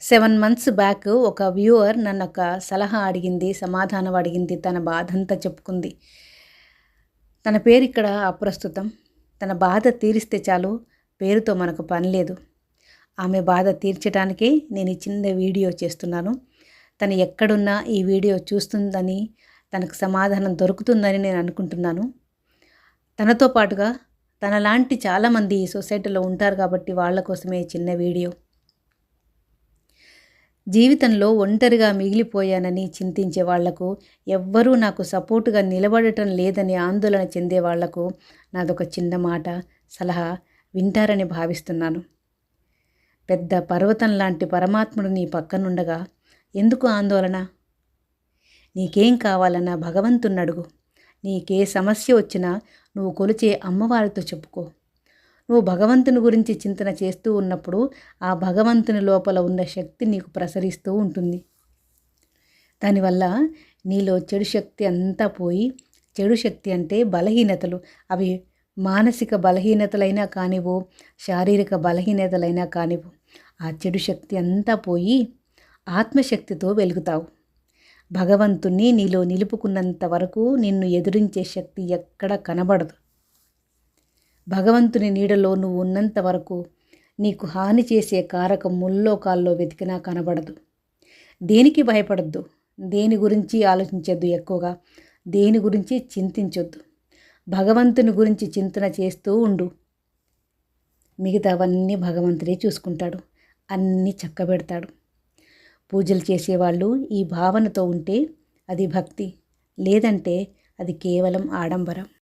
7 months back ఒక viewer నన్ను ఒక సలహా అడిగింది, సమాధానం అడిగింది, తన బాధంతా చెప్పుకుంది. తన పేరు ఇక్కడ అప్రస్తుతం. తన బాధ తీరిస్తే చాలు, పేరుతో మనకు పని లేదు. ఆమె బాధ తీర్చడానికే నేను ఈ చిన్న వీడియో చేస్తున్నాను. తను ఎక్కడున్నా ఈ వీడియో చూస్తుందని, తనకు సమాధానం దొరుకుతుందని నేను అనుకుంటున్నాను. తనతో పాటుగా తనలాంటి చాలామంది ఈ సొసైటీలో ఉంటారు కాబట్టి వాళ్ళ కోసమే చిన్న వీడియో. జీవితంలో ఒంటరిగా మిగిలిపోయానని చింతించే వాళ్లకు, ఎవ్వరూ నాకు సపోర్టుగా నిలబడటం లేదని ఆందోళన చెందే వాళ్లకు నాదొక చిన్న మాట, సలహా వింటారని భావిస్తున్నాను. పెద్ద పర్వతం లాంటి పరమాత్ముడు నీ పక్కనుండగా ఎందుకు ఆందోళన? నీకేం కావాలన్నా భగవంతుణ్ణి అడుగు. నీకే సమస్య వచ్చినా నువ్వు కొలిచే అమ్మవారితో చెప్పుకో. నువ్వు భగవంతుని గురించి చింతన చేస్తూ ఉన్నప్పుడు ఆ భగవంతుని లోపల ఉన్న శక్తి నీకు ప్రసరిస్తూ ఉంటుంది. దానివల్ల నీలో చెడు శక్తి అంతా పోయి, చెడు శక్తి అంటే బలహీనతలు, అవి మానసిక బలహీనతలైనా కానివ్వు, శారీరక బలహీనతలైనా కానివ్వు, ఆ చెడు శక్తి అంతా పోయి ఆత్మశక్తితో వెలుగుతావు. భగవంతుణ్ణి నీలో నిలుపుకున్నంత వరకు నిన్ను ఎదురించే శక్తి ఎక్కడ కనబడదు. భగవంతుని నీడలో నువ్వు ఉన్నంత వరకు నీకు హాని చేసే కారకం ముల్లోకాల్లో వెతికినా కనబడదు. దేనికి భయపడద్దు, దేని గురించి ఆలోచించొద్దు, ఎక్కువగా దేని గురించి చింతించొద్దు. భగవంతుని గురించి చింతన చేస్తూ ఉండు. మిగతావన్నీ భగవంతుడే చూసుకుంటాడు, అన్నీ చక్కబెడతాడు. పూజలు చేసేవాళ్ళు ఈ భావనతో ఉంటే అది భక్తి, లేదంటే అది కేవలం ఆడంబరం.